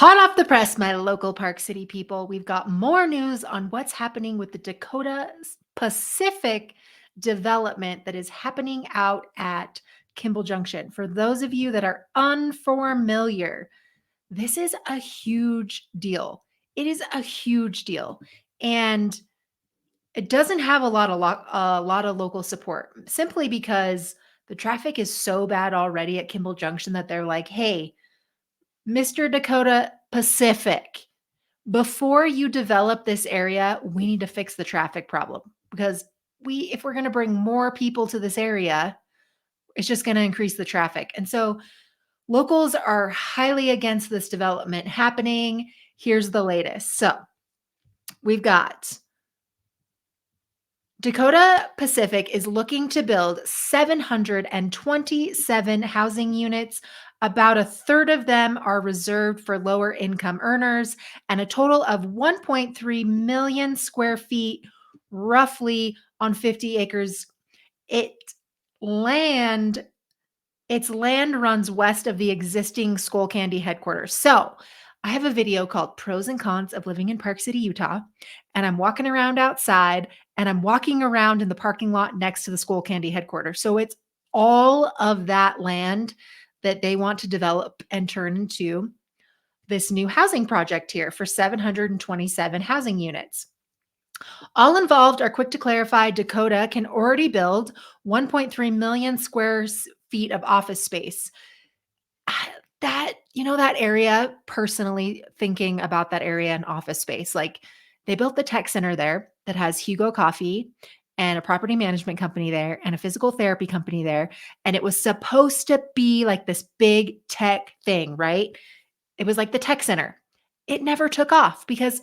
Hot off the press, my local Park City people, we've got more news on what's happening with the Dakota Pacific development that is happening out at Kimball Junction. For those of you that are unfamiliar, this is a huge deal. It is a huge deal. And it doesn't have a lot of local support simply because the traffic is so bad already at Kimball Junction that they're like, hey, Mr. Dakota Pacific, before you develop this area, we need to fix the traffic problem because if we're going to bring more people to this area, it's just going to increase the traffic. And so locals are highly against this development happening. Here's the latest. So we've got Dakota Pacific is looking to build 727 housing units. About a third of them are reserved for lower income earners, and a total of 1.3 million square feet, roughly on 50 acres. It land its land runs west of the existing Skull Candy headquarters. So I have a video called Pros and Cons of Living in Park City, Utah. And I'm walking around outside and I'm walking around in the parking lot next to the Skull Candy headquarters. So it's all of that land that they want to develop and turn into this new housing project here for 727 housing units. All involved are quick to clarify Dakota can already build 1.3 million square feet of office space. That area, personally thinking about that area and office space, like they built the tech center there that has Hugo Coffee and a property management company there and a physical therapy company there. And it was supposed to be like this big tech thing, right? It was like the tech center. It never took off because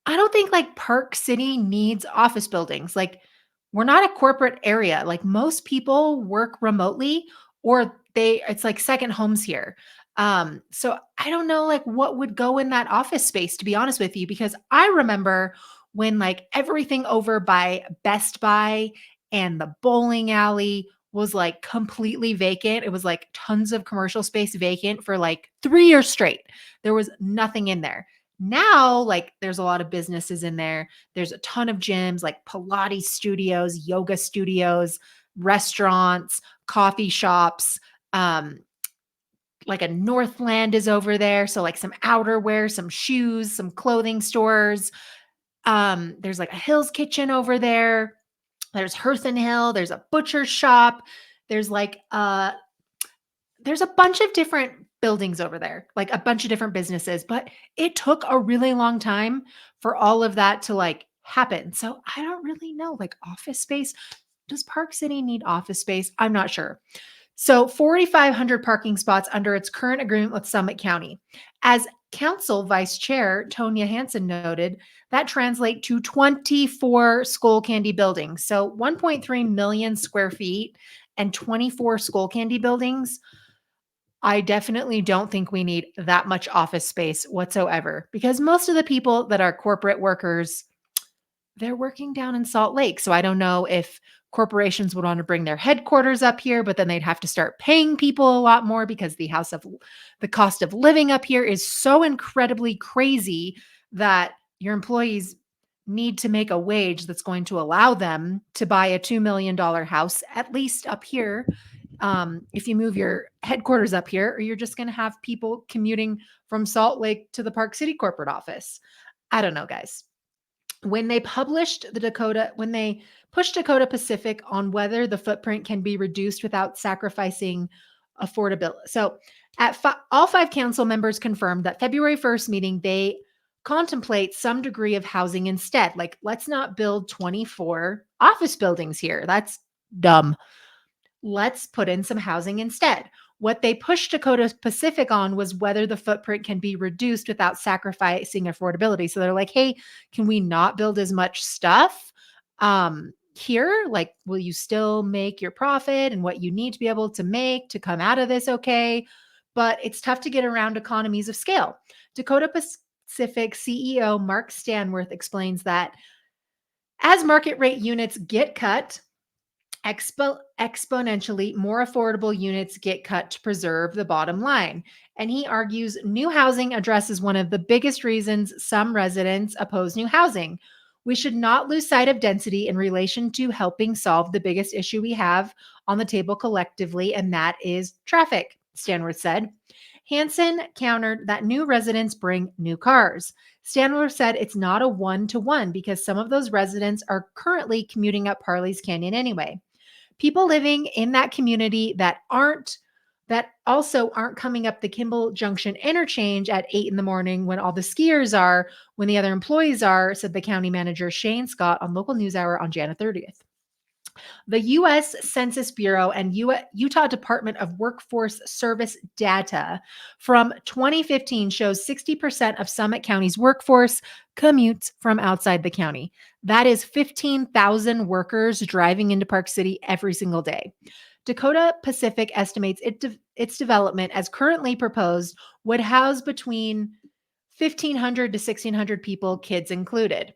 I don't think like Park City needs office buildings. Like we're not a corporate area. Like most people work remotely or it's like second homes here. So I don't know like what would go in that office space, to be honest with you, because I remember when like everything over by Best Buy and the bowling alley was like completely vacant. It was like tons of commercial space vacant for like 3 years straight. There was nothing in there. Now, like there's a lot of businesses in there. There's a ton of gyms, like Pilates studios, yoga studios, restaurants, coffee shops. Like a Northland is over there. So like some outerwear, some shoes, some clothing stores. There's like a Hill's Kitchen over there. There's Hearth and Hill. There's a butcher shop. There's like there's a bunch of different buildings over there, like a bunch of different businesses, but it took a really long time for all of that to like happen. So I don't really know, like office space. Does Park City need office space? I'm not sure. So 4,500 parking spots under its current agreement with Summit County. As Council Vice Chair Tonya Hansen noted, that translates to 24 Skull Candy buildings. So 1.3 million square feet and 24 Skull Candy buildings. I definitely don't think we need that much office space whatsoever because most of the people that are corporate workers, they're working down in Salt Lake. So I don't know if corporations would want to bring their headquarters up here, but then they'd have to start paying people a lot more because the cost of living up here is so incredibly crazy that your employees need to make a wage that's going to allow them to buy a $2 million house, at least up here. If you move your headquarters up here, or you're just going to have people commuting from Salt Lake to the Park City corporate office. I don't know, guys. When they pushed Dakota Pacific on whether the footprint can be reduced without sacrificing affordability. So all 5 council members confirmed that February 1st meeting, they contemplate some degree of housing instead. Like, let's not build 24 office buildings here. That's dumb. Let's put in some housing instead. What they pushed Dakota Pacific on was whether the footprint can be reduced without sacrificing affordability. So they're like, hey, can we not build as much stuff here? Like, will you still make your profit and what you need to be able to make to come out of this okay? But it's tough to get around economies of scale. Dakota Pacific CEO Mark Stanworth explains that as market rate units get cut, Exponentially more affordable units get cut to preserve the bottom line. And he argues new housing addresses one of the biggest reasons some residents oppose new housing. We should not lose sight of density in relation to helping solve the biggest issue we have on the table collectively, and that is traffic, Stanworth said. Hansen countered that new residents bring new cars. Stanworth said it's not a one-to-one because some of those residents are currently commuting up Parley's Canyon anyway. People living in that community that also aren't coming up the Kimball Junction interchange at 8 in the morning when all the skiers are, when the other employees are, said the county manager Shane Scott on local news hour on January 30th. The U.S. Census Bureau and Utah Department of Workforce Service data from 2015 shows 60% of Summit County's workforce commutes from outside the county. That is 15,000 workers driving into Park City every single day. Dakota Pacific estimates its development as currently proposed would house between 1,500 to 1,600 people, kids included.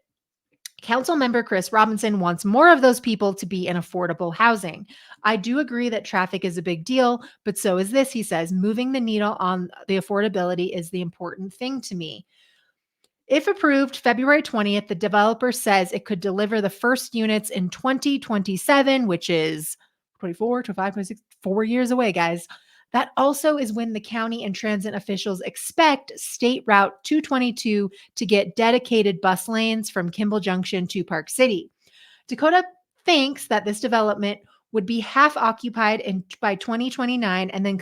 Council member Chris Robinson wants more of those people to be in affordable housing. I do agree that traffic is a big deal, but so is this, he says. Moving the needle on the affordability is the important thing to me. If approved February 20th, the developer says it could deliver the first units in 2027, which is 24, 25, 26, 4 years away, guys. That also is when the county and transit officials expect State Route 222 to get dedicated bus lanes from Kimball Junction to Park City. Dakota thinks that this development would be half occupied by 2029 and then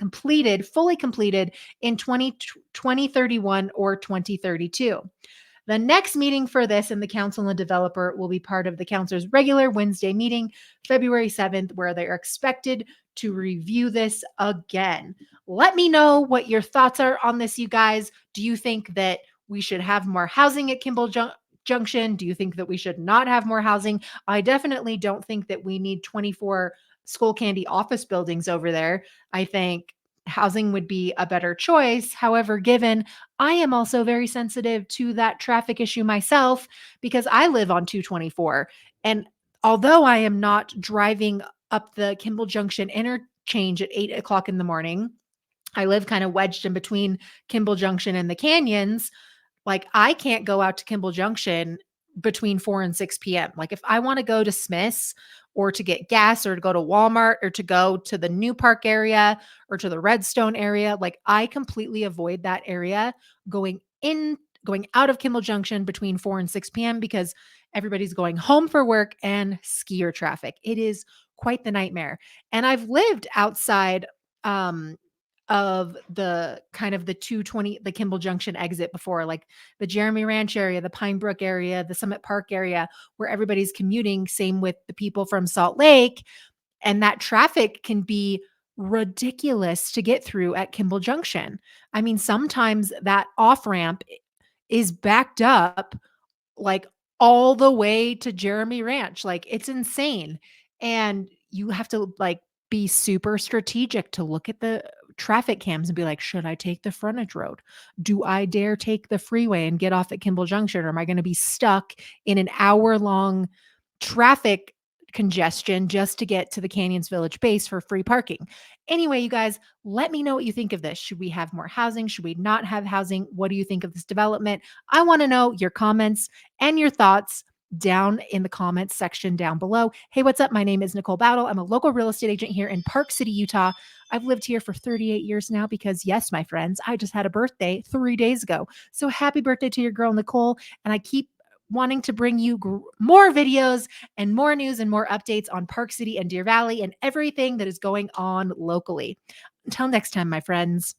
fully completed in 2031 or 2032. The next meeting for this and the council and developer will be part of the council's regular Wednesday meeting, February 7th, where they're expected to review this again. Let me know what your thoughts are on this, you guys. Do you think that we should have more housing at Kimball Junction? Do you think that we should not have more housing? I definitely don't think that we need 24 Skull Candy office buildings over there. I think housing would be a better choice. However, given I am also very sensitive to that traffic issue myself because I live on 224. And although I am not driving up the Kimball Junction interchange at 8 o'clock in the morning, I live kind of wedged in between Kimball Junction and the canyons. Like, I can't go out to Kimball Junction between 4 and 6 p.m. Like, if I want to go to Smith's or to get gas or to go to Walmart or to go to the New Park area or to the Redstone area, like, I completely avoid that area going out of Kimball Junction between 4 and 6 p.m. because everybody's going home for work and skier traffic. It is quite the nightmare. And I've lived outside of the kind of the 220, the Kimball Junction exit before, like the Jeremy Ranch area, the Pine Brook area, the Summit Park area, where everybody's commuting. Same with the people from Salt Lake. And that traffic can be ridiculous to get through at Kimball Junction. I mean, sometimes that off ramp is backed up like all the way to Jeremy Ranch. Like, it's insane. And you have to like be super strategic to look at the traffic cams and be like, should I take the frontage road? Do I dare take the freeway and get off at Kimball Junction? Or am I going to be stuck in an hour-long traffic congestion just to get to the Canyons Village base for free parking? Anyway, you guys, let me know what you think of this. Should we have more housing? Should we not have housing? What do you think of this development? I want to know your comments and your thoughts down in the comments section down below. Hey, what's up? My name is Nicole Bowdle. I'm a local real estate agent here in Park City, Utah. I've lived here for 38 years now because, yes, my friends, I just had a birthday 3 days ago. So happy birthday to your girl, Nicole. And I keep wanting to bring you more videos and more news and more updates on Park City and Deer Valley and everything that is going on locally. Until next time, my friends.